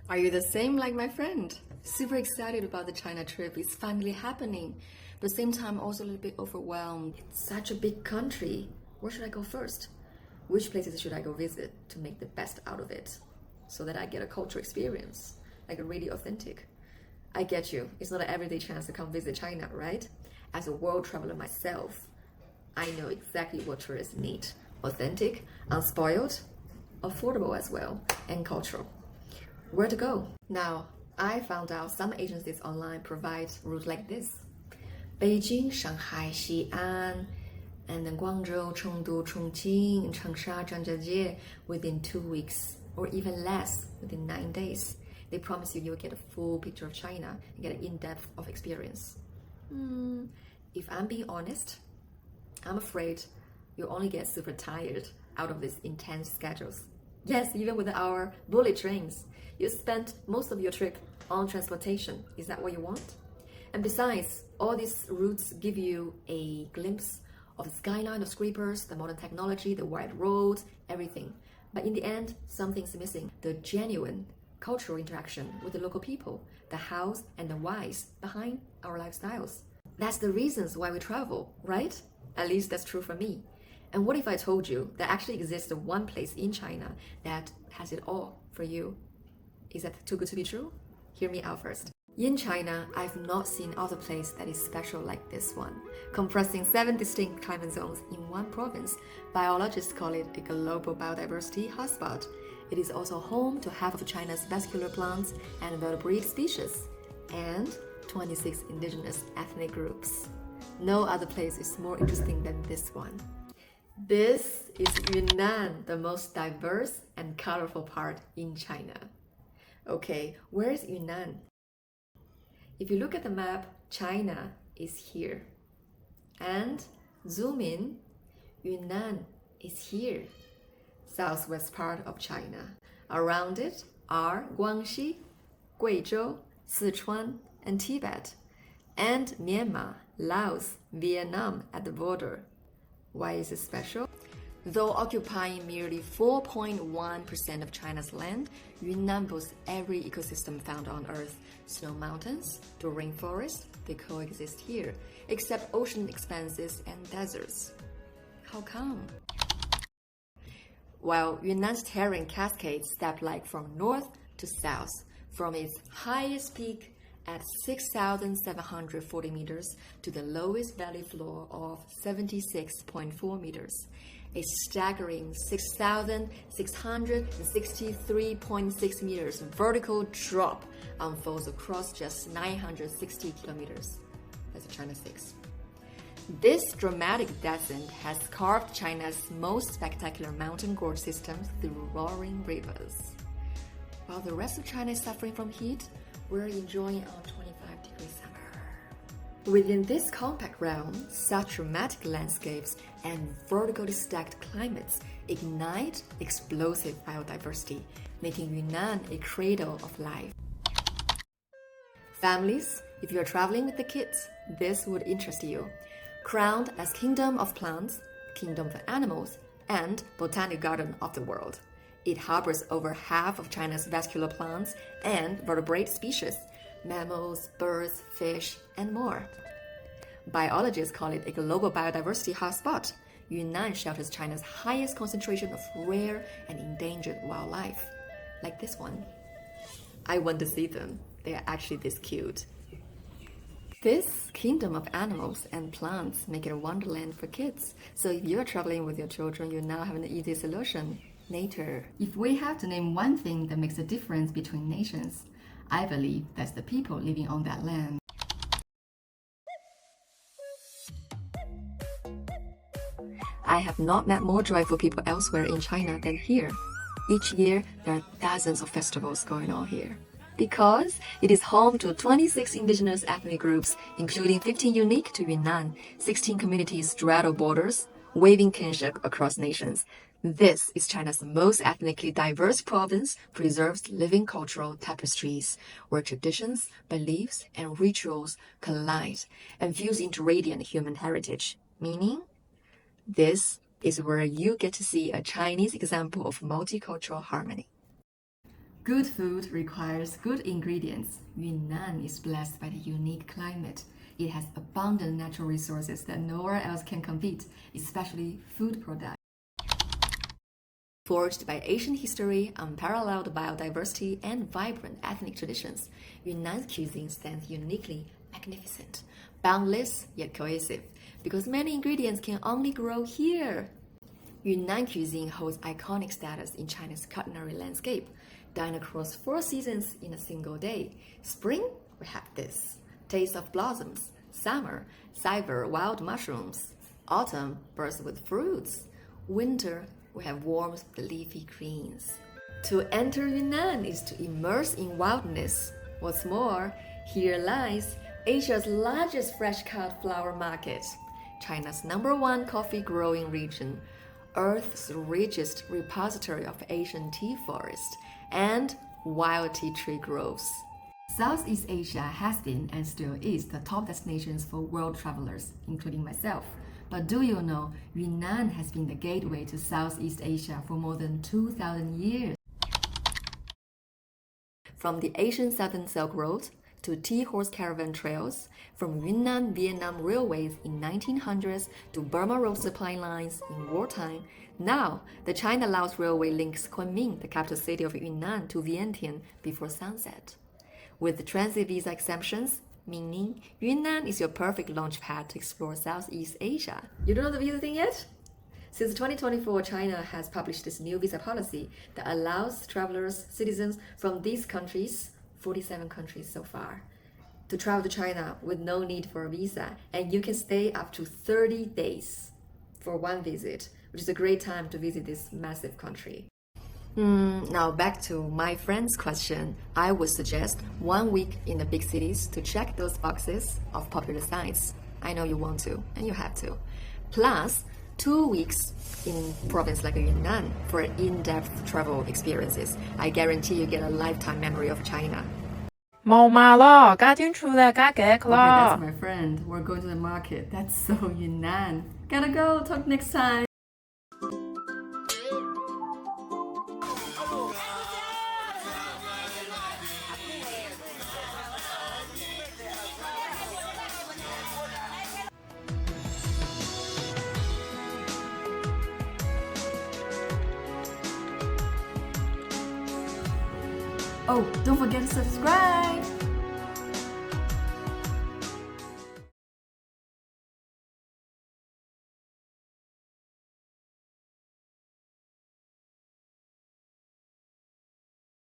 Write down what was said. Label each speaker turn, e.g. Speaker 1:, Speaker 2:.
Speaker 1: Are you the same like my friend? Super excited about the China trip. It's finally happening. But at the same time, also a little bit overwhelmed. It's such a big country. Where should I go first? Which places should I go visit to make the best out of it so that I get a cultural experience, like a really authentic? I get you. It's not an everyday chance to come visit China, right? As a world traveler myself, I know exactly what tourists need. Authentic, unspoiled, affordable as well, and cultural. Where to go? Now, I found out some agencies online provide routes like this. Beijing, Shanghai, Xi'an, and then Guangzhou, Chengdu, Chongqing, Changsha, Zhangjiajie within 2 weeks, or even less, within 9 days. They promise you'll get a full picture of China and get an in-depth of experience. If I'm being honest, I'm afraid you'll only get super tired out of these intense schedules. Yes, even with our bullet trains, you spent most of your trip on transportation. Is that what you want? And besides, all these routes give you a glimpse of the skyline of scrapers, the modern technology, the wide roads, everything. But in the end, something's missing. The genuine cultural interaction with the local people, the hows and the whys behind our lifestyles. That's the reasons why we travel, right? At least that's true for me. And what if I told you that actually exists one place in China that has it all for you? Is that too good to be true? Hear me out first. In China, I've not seen other place that is special like this one. Compressing 7 distinct climate zones in one province, biologists call it a global biodiversity hotspot. It is also home to half of China's vascular plants and vertebrate species, and 26 indigenous ethnic groups. No other place is more interesting than this one. This is Yunnan, the most diverse and colorful part in China. Okay, where is Yunnan? If you look at the map, China is here. And zoom in, Yunnan is here. Southwest part of China. Around it are Guangxi, Guizhou, Sichuan, and Tibet, and Myanmar, Laos, Vietnam at the border. Why is it special? Though occupying merely 4.1% of China's land, Yunnan boasts every ecosystem found on Earth. Snow mountains to rainforests, they coexist here, except ocean expanses and deserts. How come? While Yunnan's terrain cascades step-like from north to south, from its highest peak at 6,740 meters to the lowest valley floor of 76.4 meters. A staggering 6,663.6 meters vertical drop unfolds across just 960 kilometers. That's China 6. This dramatic descent has carved China's most spectacular mountain gorge systems through roaring rivers. While the rest of China is suffering from heat, we're enjoying our 25-degree summer. Within this compact realm, such dramatic landscapes and vertically stacked climates ignite explosive biodiversity, making Yunnan a cradle of life. Families, if you're traveling with the kids, this would interest you. Crowned as Kingdom of Plants, Kingdom of Animals, and Botanic Garden of the world. It harbors over half of China's vascular plants and vertebrate species, mammals, birds, fish, and more. Biologists call it a global biodiversity hotspot. Yunnan shelters China's highest concentration of rare and endangered wildlife, like this one. I want to see them. They are actually this cute. This kingdom of animals and plants make it a wonderland for kids. So if you're traveling with your children, you now have an easy solution. Nature. If we have to name one thing that makes a difference between nations, I believe that's the people living on that land. I have not met more joyful people elsewhere in China than here. Each year, there are dozens of festivals going on here. Because it is home to 26 indigenous ethnic groups, including 15 unique to Yunnan, 16 communities straddle borders, waving kinship across nations. This is China's most ethnically diverse province, preserves living cultural tapestries, where traditions, beliefs, and rituals collide and fuse into radiant human heritage. Meaning, this is where you get to see a Chinese example of multicultural harmony. Good food requires good ingredients. Yunnan is blessed by the unique climate. It has abundant natural resources that nowhere else can compete, especially food products. Forged by Asian history, unparalleled biodiversity, and vibrant ethnic traditions, Yunnan's cuisine stands uniquely magnificent, boundless yet cohesive, because many ingredients can only grow here. Yunnan cuisine holds iconic status in China's culinary landscape. Dine across 4 seasons in a single day. Spring, we have this. Taste of blossoms. Summer, savor wild mushrooms. Autumn, bursts with fruits. Winter, we have warmth with leafy greens. To enter Yunnan is to immerse in wildness. What's more, here lies Asia's largest fresh-cut flower market, China's #1 coffee growing region, Earth's richest repository of Asian tea forest, and wild tea tree groves. Southeast Asia has been and still is the top destinations for world travelers, including myself. But do you know, Yunnan has been the gateway to Southeast Asia for more than 2,000 years. From the Asian Southern Silk Road to tea horse caravan trails, from Yunnan-Vietnam railways in 1900s to Burma Road supply lines in wartime, now the China-Laos Railway links Kunming, the capital city of Yunnan, to Vientiane before sunset. With the transit visa exemptions, meaning Yunnan is your perfect launchpad to explore Southeast Asia. You don't know the visa thing yet? Since 2024, China has published this new visa policy that allows travelers, citizens from these countries, 47 countries so far, to travel to China with no need for a visa, and you can stay up to 30 days for one visit, which is a great time to visit this massive country. Now back to my friend's question. I would suggest 1 week in the big cities to check those boxes of popular sites. I know you want to, and you have to. Plus, 2 weeks in province like Yunnan for in-depth travel experiences. I guarantee you get a lifetime memory of China.
Speaker 2: 冇嘛咯，加端醋咧，加幾克
Speaker 1: Okay, that's
Speaker 2: 咯。
Speaker 1: my friend. We're going to the market. That's so Yunnan. Gotta go. Talk next time. Oh, don't forget to subscribe!